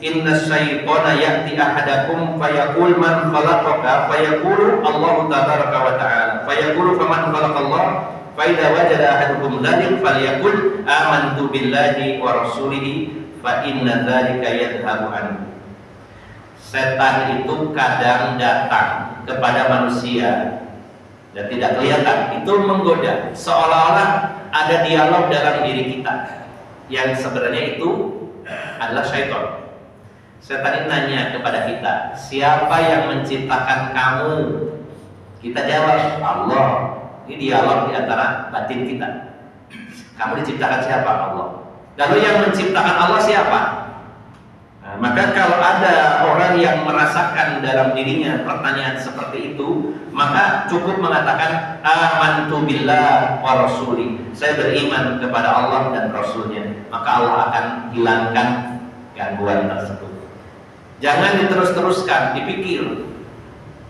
inna syaitana ya'ti ahadakum fayaqul man khalaqaka, fayaqulu Allahu tabaraka wa ta'ala, fayaqulu faman khalaqallah, fa idza wajada ahadukum dzalik falyaqul amantu billahi wa rasulihi fa inna dzalika yadhhabu anhu. Setan itu kadang datang kepada manusia dan tidak kelihatan, itu menggoda, seolah-olah ada dialog dalam diri kita yang sebenarnya itu adalah syaitan. Setan ini nanya kepada kita, siapa yang menciptakan kamu? Kita jawab, Allah. Ini dialog di antara batin kita. Kamu diciptakan siapa? Allah. Lalu yang menciptakan Allah siapa? Nah, maka kalau ada orang yang merasakan dalam dirinya pertanyaan seperti itu, maka cukup mengatakan amantu billah wa rasuli, saya beriman kepada Allah dan Rasulnya, maka Allah akan hilangkan gangguan tersebut. Jangan diterus-teruskan, dipikir,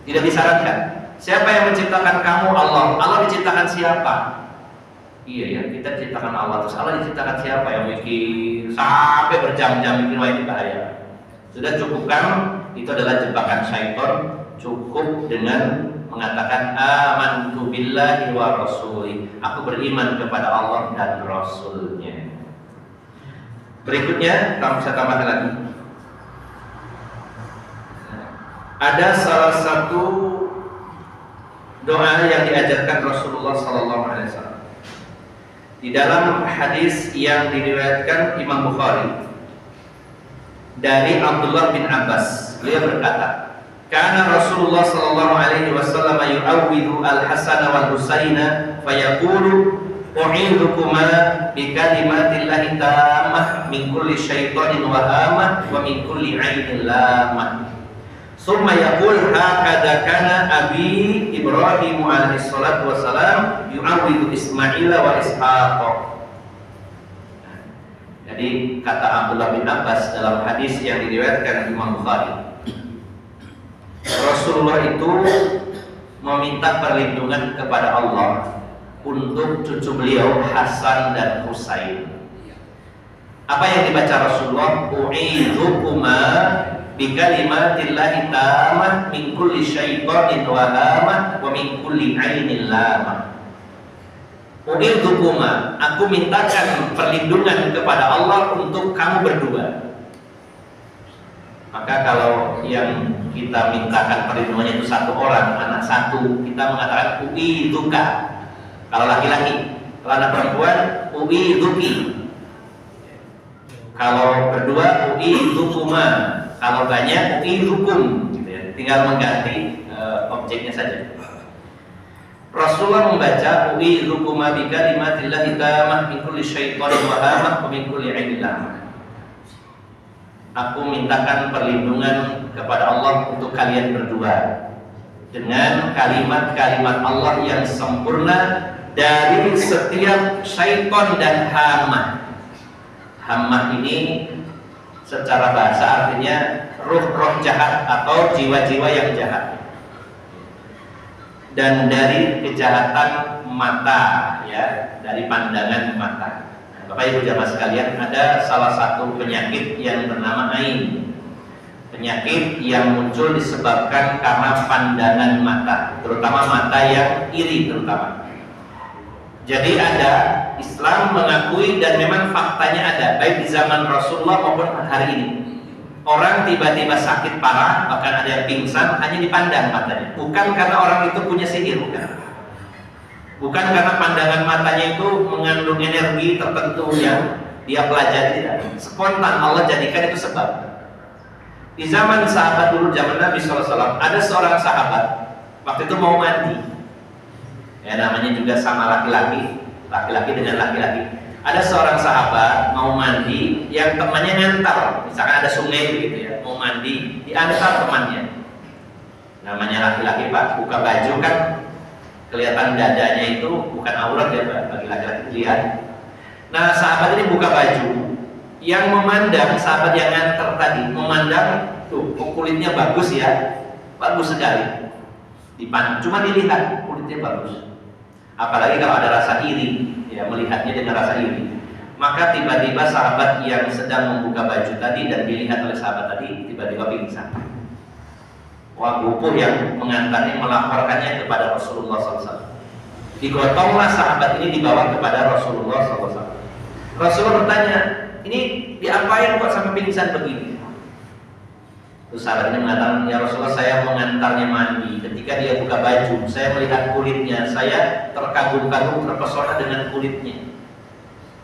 tidak disarankan. Siapa yang menciptakan kamu? Allah. Allah diciptakan siapa? Iya ya, kita ciptakan Allah, terus Allah diciptakan siapa? Yang mikir sampai berjam-jam mikir, wah itu bahaya. Sudah cukupkan, itu adalah jebakan syaitan. Cukup dengan mengatakan amantu billahi wa rasuli, aku beriman kepada Allah dan Rasulnya. Berikutnya, kamu bisa tambahkan lagi. Ada salah satu doa yang diajarkan Rasulullah SAW di dalam hadis yang diriwayatkan Imam Bukhari dari Abdullah bin Abbas. Beliau berkata, "Kana Rasulullah sallallahu alaihi wasallam yu'awwidhu al-Hasan wal Husaina fayaqulu u'idhukuma bi kalimatillahi tammah min kulli syaitanin wa hamah wa min kulli 'ainin lamah." Summa yaqul hakadha kana abi Ibrahim alaihi salatu wassalam yu'awwidhu Ismaila wa Ishaq. Jadi kata Abdullah bin Abbas dalam hadis yang diriwayatkan Imam Bukhari, Rasulullah itu meminta perlindungan kepada Allah untuk cucu beliau Hasan dan Husain. Apa yang dibaca Rasulullah? U'idhukuma bi kalimatillahi tammah min kulli syaitanin wa hamah wa min kulli 'ainin lamah. U'idhukuma, aku mintakan perlindungan kepada Allah untuk kamu berdua. Maka kalau yang kita mintakan perlindungannya itu satu orang, anak satu, kita mengatakan u'idhuka. Kalau laki-laki, kalau anak perempuan u'idhuki. Kalau berdua u'idhukuma. Kalau banyak u'idhukum, gitu ya. Tinggal mengganti objeknya saja. Rasulullah membaca u'idhukuma bi kalimatillahi tammah min kulli syaitanin wa hamah wa min kulli 'ainin lamah. Aku mintakan perlindungan kepada Allah untuk kalian berdua dengan kalimat-kalimat Allah yang sempurna dari setiap syaitan dan hamah. Hamah ini secara bahasa artinya ruh-ruh jahat atau jiwa-jiwa yang jahat. Dan dari kejahatan mata, ya, dari pandangan mata. Bapak Ibu jamaah sekalian, ada salah satu penyakit yang bernama ain. Penyakit yang muncul disebabkan karena pandangan mata, terutama mata yang iri terutama. Jadi ada, Islam mengakui dan memang faktanya ada, baik di zaman Rasulullah maupun hari ini. Orang tiba-tiba sakit parah, bahkan ada yang pingsan, hanya dipandang matanya. Bukan karena orang itu punya sihir, bukan. Bukan karena pandangan matanya itu mengandung energi tertentu yang dia pelajari, tidak. Spontan Allah jadikan itu sebab. Di zaman sahabat dulu, zaman Nabi SAW, ada seorang sahabat waktu itu mau mandi. Ya, namanya juga sama laki-laki, laki-laki dengan laki-laki. Ada seorang sahabat mau mandi yang temannya ngantar, misalkan ada sungai begitu ya, mau mandi, diantar temannya. Namanya laki-laki Pak, buka baju kan kelihatan dadanya itu bukan aurat ya Pak, bagi laki-laki lihat. Nah sahabat ini buka baju, yang memandang sahabat yang ngantar tadi memandang tuh kulitnya bagus ya, bagus sekali. Cuma dilihat kulitnya bagus. apalagi kalau ada rasa iri, ya melihatnya dengan rasa iri. Maka tiba-tiba sahabat yang sedang membuka baju tadi dan dilihat oleh sahabat tadi tiba-tiba pingsan. Wagupuh yang mengantarnya melaporkannya kepada Rasulullah SAW. Digotonglah sahabat ini dibawa kepada Rasulullah SAW. Rasulullah bertanya, ini diapain kok sampai pingsan begini? Terus sahabat ini mengatakan, ya Rasulullah, saya mengantarnya mandi. Ketika dia buka baju, saya melihat kulitnya, saya terkagum-kagum, terpesona dengan kulitnya.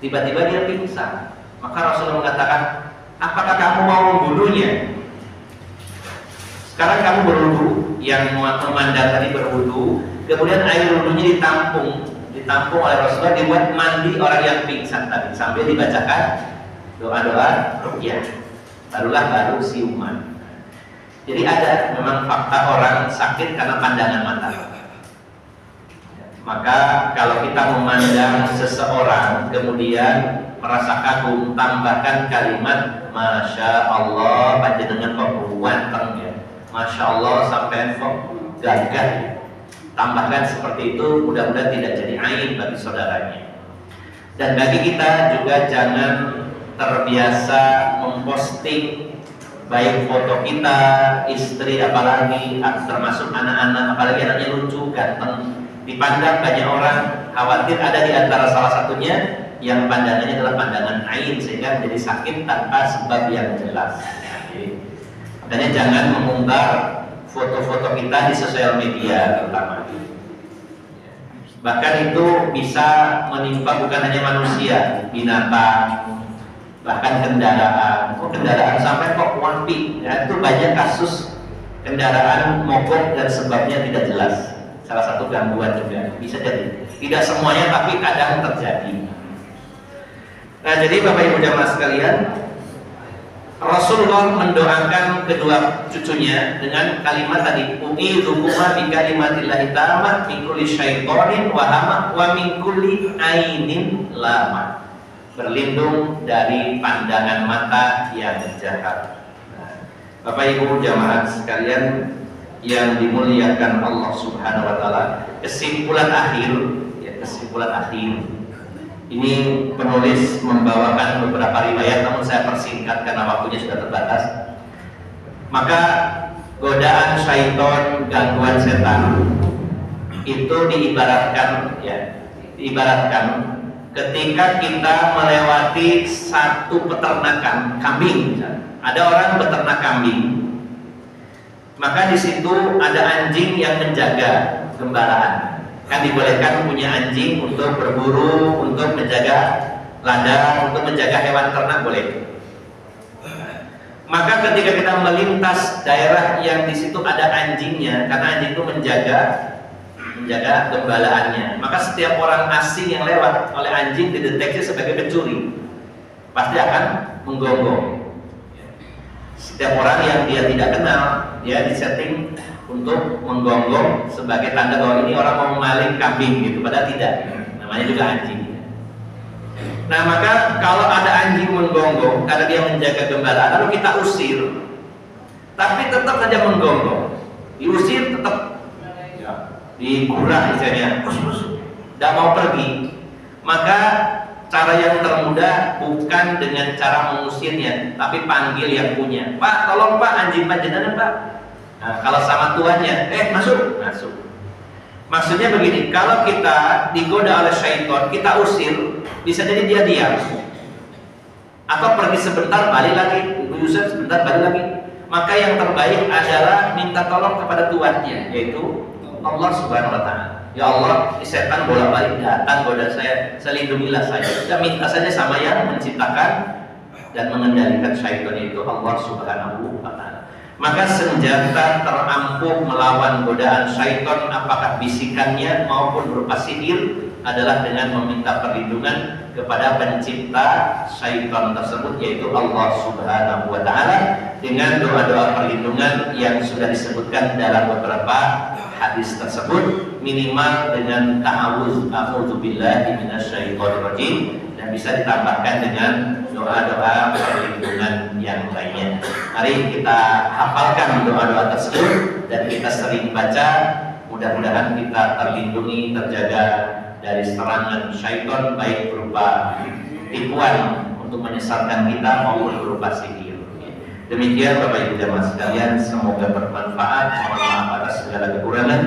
Tiba-tiba dia pingsan. Maka Rasulullah mengatakan, apakah kamu mau membunuhnya? Sekarang kamu berwudu, yang memandang tadi berwudu, kemudian air wudunya ditampung oleh Rasulullah, dibuat mandi orang yang pingsan tadi sambil dibacakan doa-doa ruqyah. Baru siuman. Jadi ada memang fakta orang sakit karena pandangan mata. Maka kalau kita memandang seseorang kemudian merasa kagum, tambahkan kalimat Masya Allah, panjenengan kok ganteng ya, Masya Allah sampai kok gagah. Tambahkan seperti itu, mudah-mudahan tidak jadi aib bagi saudaranya. Dan bagi kita juga jangan terbiasa memposting baik foto kita, istri apalagi, termasuk anak-anak, apalagi anaknya lucu, ganteng, dipandang banyak orang, khawatir ada di antara salah satunya yang pandangannya adalah pandangan ain sehingga menjadi sakit tanpa sebab yang jelas. Makanya jangan mengumbar foto-foto kita di sosial media terutama. Bahkan itu bisa menimpa bukan hanya manusia, binatang, bahkan kendaraan. Kendaraan sampai kok wapi, ya, itu banyak kasus kendaraan mogok dan sebabnya tidak jelas. Salah satu gangguan juga bisa jadi. Tidak semuanya tapi kadang terjadi. Nah, jadi Bapak Ibu jamaah sekalian, Rasulullah mendoakan kedua cucunya dengan kalimat tadi, u'idzukumaa bi kalimatillahi tammah min kulli syaitonin wa hamah wa min kulli ainin lamah. Berlindung dari pandangan mata yang jahat. Bapak Ibu jamaah sekalian yang dimuliakan Allah Subhanahu wa taala, kesimpulan akhir. Ini penulis membawakan beberapa riwayat, namun saya persingkat karena waktunya sudah terbatas. Maka godaan syaitan, gangguan setan itu diibaratkan ketika kita melewati satu peternakan kambing. Ada orang beternak kambing, maka di situ ada anjing yang menjaga gembalaan. Kan dibolehkan punya anjing untuk berburu, untuk menjaga ladang, untuk menjaga hewan ternak boleh. Maka ketika kita melintas daerah yang di situ ada anjingnya, karena anjing itu menjaga gembalaannya, maka setiap orang asing yang lewat oleh anjing dideteksi sebagai pencuri, pasti akan menggonggong. Setiap orang yang dia tidak kenal, dia disetting untuk menggonggong sebagai tanda bahwa ini orang mau memaling kambing gitu, padahal tidak, namanya juga anjing. Nah, maka kalau ada anjing menggonggong karena dia menjaga gembalaan, lalu kita usir, tapi tetap saja menggonggong, diusir tetap digurah misalnya, tidak mau pergi, maka cara yang termudah bukan dengan cara mengusirnya, tapi panggil yang punya. Pak, tolong Pak, anjing panjenengan Pak. Nah, kalau sama tuannya, masuk. Maksudnya begini, kalau kita digoda oleh syaitan, kita usir, bisa jadi dia diam, atau pergi sebentar balik lagi, usir sebentar balik lagi. Maka yang terbaik adalah minta tolong kepada tuannya, yaitu Allah Subhanahu wa taala. Ya Allah, setan bolak-balik datang goda saya, lindungilah saya. Kita minta saja sama yang menciptakan dan mengendalikan syaitan, itu Allah Subhanahu wa taala. Maka senjata terampuh melawan godaan syaitan, apakah bisikannya maupun berupa sihir, adalah dengan meminta perlindungan kepada pencipta syaitan tersebut, yaitu Allah Subhanahu wa taala, dengan doa-doa perlindungan yang sudah disebutkan dalam beberapa hadis tersebut, minimal dengan ta'awuz, a'udzubillahi minasyaitonir rajim, dan bisa ditambahkan dengan doa-doa perlindungan yang lainnya. Mari kita hafalkan doa-doa tersebut dan kita sering baca Mudah-mudahan kita terlindungi, terjaga dari serangan syaitan, baik berupa tipuan untuk menyesatkan kita maupun berupa sihir. Demikian Bapak Ibu jamaah sekalian, semoga bermanfaat. Mohon maaf atas segala kekurangan.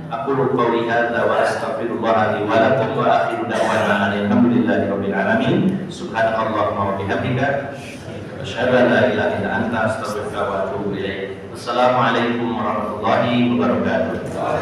Aku qouli hadza wa astaghfirullah li wa lakum wa akhiru da'wana alhamdulillahirabbil alamin. Subhanakallahumma wa bihamdika asyhadu an la ilaha illa anta astaghfiruka wa atubu ilaik. Wassalamualaikum warahmatullahi wabarakatuh.